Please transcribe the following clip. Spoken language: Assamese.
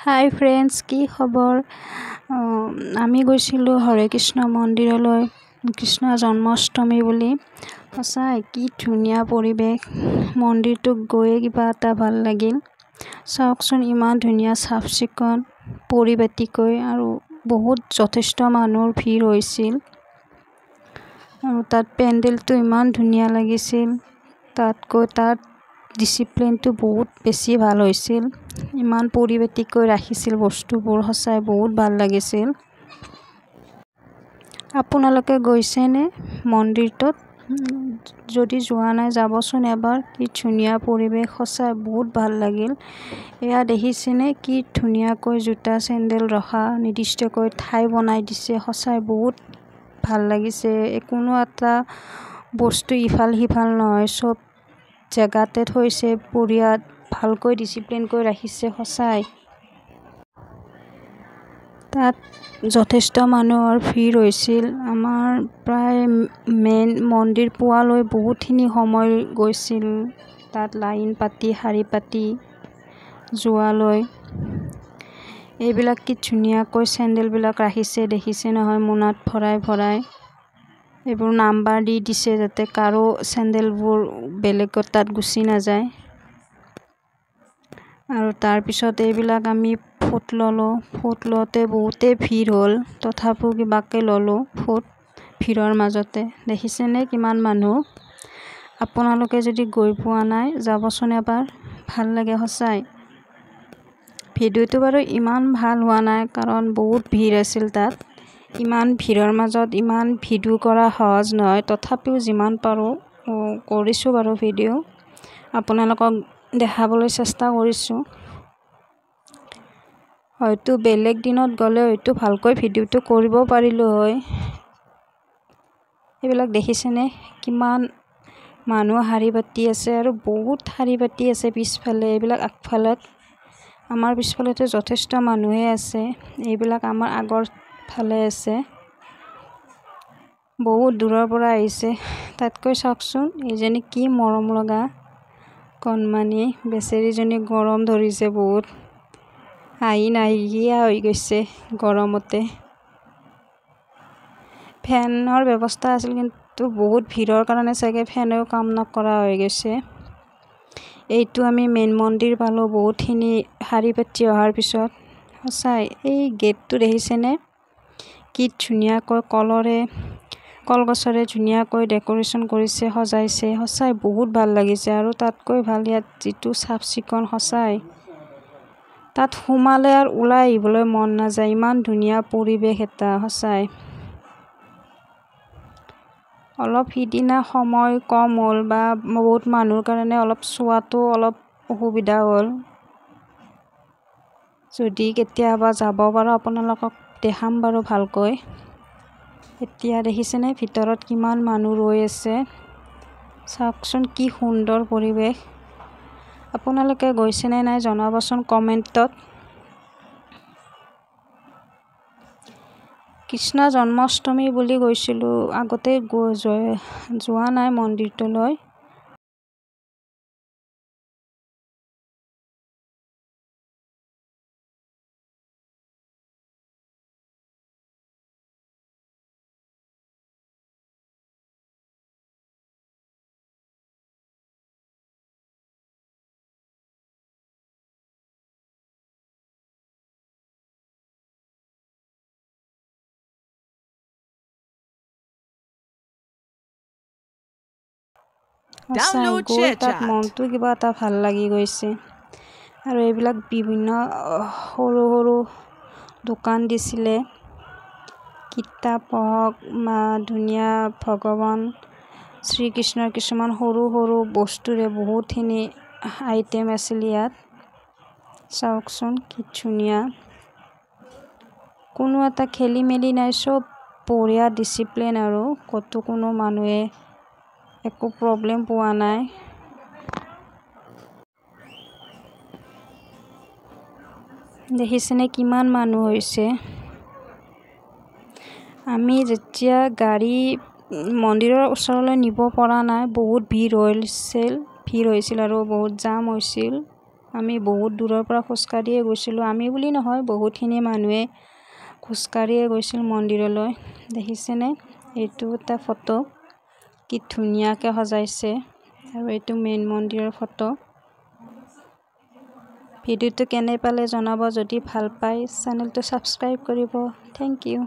হাই ফ্ৰেণ্ডছ, কি খবৰ? আমি গৈছিলোঁ হৰে কৃষ্ণ মন্দিৰলৈ কৃষ্ণ জন্মাষ্টমী বুলি। সঁচাই কি ধুনীয়া পৰিৱেশ, মন্দিৰটোত গৈয়ে কিবা এটা ভাল লাগিল। চাওকচোন, ইমান ধুনীয়া চাফ চিকুণ পৰিপাটিকৈ, আৰু যথেষ্ট মানুহৰ ভিৰ হৈছিল। আৰু তাত পেণ্ডেলটো ইমান ধুনীয়া লাগিছিল। তাত ডিচিপ্লিনটো বহুত বেছি ভাল হৈছিল। ইমান পৰিপাটিকৈ ৰাখিছিল বস্তুবোৰ, সঁচাই বহুত ভাল লাগিছিল। আপোনালোকে গৈছেনে মন্দিৰটোত? যদি যোৱা নাই, যাবচোন এবাৰ। কি ধুনীয়া পৰিৱেশ, সঁচাই বহুত ভাল লাগিল। এয়া দেখিছেনে কি ধুনীয়াকৈ জোতা চেণ্ডেল ৰখা নিৰ্দিষ্টকৈ ঠাই বনাই দিছে। সঁচাই বহুত ভাল লাগিছে। কোনো এটা বস্তু ইফাল সিফাল নহয়, চব জেগাতে থৈছে। বঢ়িয়া ভালকৈ ডিচিপ্লিন কৰি ৰাখিছে। সঁচাই তাত যথেষ্ট মানুহৰ ভিৰ হৈছিল। আমাৰ প্ৰায় মেইন মন্দিৰ পোৱালৈ বহুতখিনি সময় গৈছিল, তাত লাইন পাতি শাৰী পাতি যোৱালৈ। এইবিলাক কি ধুনীয়াকৈ চেণ্ডেলবিলাক ৰাখিছে, দেখিছে নহয়, মোনাত ভৰাই ভৰাই। এইবোৰ নাম্বাৰ দি দিছে যাতে কাৰো চেণ্ডেলবোৰ বেলেগৰ তাত গুচি নাযায়। আৰু তাৰপিছত এইবিলাক আমি ফুট ল'লোঁ। ফুট লওঁতে বহুতেই ভিৰ হ'ল, তথাপিও কিবাকৈ ল'লোঁ ফুট ভিৰৰ মাজতে। দেখিছেনে কিমান মানুহ? আপোনালোকে যদি গৈ পোৱা নাই, যাবচোন এবাৰ, ভাল লাগে সঁচাই। ভিডিঅ'টো বাৰু ইমান ভাল হোৱা নাই, কাৰণ বহুত ভিৰ আছিল তাত। ইমান ভিৰৰ মাজত ইমান ভিডিঅ' কৰা সহজ নহয়, তথাপিও যিমান পাৰোঁ কৰিছোঁ বাৰু ভিডিঅ', আপোনালোকক দেখাবলৈ চেষ্টা কৰিছোঁ। হয়তো বেলেগ দিনত গ'লে হয়তো ভালকৈ ভিডিঅ'টো কৰিব পাৰিলোঁ হয়। এইবিলাক দেখিছেনে কিমান মানুহ শাৰী পাতি আছে, আৰু বহুত শাৰী পাতি আছে পিছফালে। এইবিলাক আগফালত, আমাৰ পিছফালেতো যথেষ্ট মানুহে আছে। এইবিলাক আমাৰ আগৰ ফালে আছে, বহুত দূৰৰ পৰা আহিছে। তাতকৈ চাওকচোন, এইজনী কি মৰম লগা কণমানি, বেচেৰীজনী গৰম ধৰিছে বহুত, হাঁহি নাহিকীয়া হৈ গৈছে গৰমতে। ফেনৰ ব্যৱস্থা আছিল, কিন্তু বহুত ভিৰৰ কাৰণে চাগে ফেনেও কাম নকৰা হৈ গৈছে। এইটো আমি মেইন মন্দিৰ পালোঁ বহুতখিনি শাৰী পাতি অহাৰ পিছত। সঁচাই এই গেটটো দেখিছেনে কি ধুনীয়াকৈ কলগছৰে ধুনীয়াকৈ ডেক'ৰেশ্যন কৰিছে, সজাইছে। সঁচাই বহুত ভাল লাগিছে। আৰু তাতকৈ ভাল ইয়াত যিটো চাফ চিকুণ, সঁচাই তাত সোমালে আৰু ওলাই আহিবলৈ মন নাযায়, ইমান ধুনীয়া পৰিৱেশ এটা। সঁচাই অলপ সিদিনা সময় কম হ'ল, বা বহুত মানুহৰ কাৰণে অলপ চোৱাটো অলপ অসুবিধা হ'ল। যদি কেতিয়াবা যাব পাৰোঁ, আপোনালোকক দেখাম বাৰু ভালকৈ। এতিয়া দেখিছেনে ভিতৰত কিমান মানুহ ৰৈ আছে। চাওকচোন কি সুন্দৰ পৰিৱেশ। আপোনালোকে গৈছেনে নাই জনাবচোন কমেণ্টত। কৃষ্ণ জন্মাষ্টমী বুলি গৈছিলোঁ, আগতে যোৱা নাই মন্দিৰটোলৈ। সঁচাই গৈ তাত মনটো কিবা এটা ভাল লাগি গৈছে। আৰু এইবিলাক বিভিন্ন সৰু সৰু দোকান দিছিলে, কিতাপ হওক বা ধুনীয়া ভগৱান শ্ৰীকৃষ্ণৰ কিছুমান সৰু সৰু বস্তুৰে বহুতখিনি আইটেম আছিল ইয়াত। চাওকচোন কি ধুনীয়া, কোনো এটা খেলি মেলি নাই, চব বঢ়িয়া ডিচিপ্লিন। আৰু ক'তো কোনো মানুহে একো প্ৰব্লেম পোৱা নাই। দেখিছেনে কিমান মানুহ হৈছে। আমি যেতিয়া গাড়ী মন্দিৰৰ ওচৰলৈ নিব পৰা নাই, বহুত ভিৰ হৈছিল আৰু বহুত জাম হৈছিল। আমি বহুত দূৰৰ পৰা খোজকাঢ়িয়ে গৈছিলোঁ। আমি বুলি নহয়, বহুতখিনি মানুহে খোজকাঢ়িয়ে গৈছিল মন্দিৰলৈ। দেখিছেনে? এইটো এটা ফটো, কি ধুনীয়াকৈ সজাইছে। আৰু এইটো মেইন মন্দিৰৰ ফটো। ভিডিঅ'টো কেনে পালে জনাব। যদি ভাল পায় চেনেলটো ছাবস্ক্ৰাইব কৰিব। Thank U.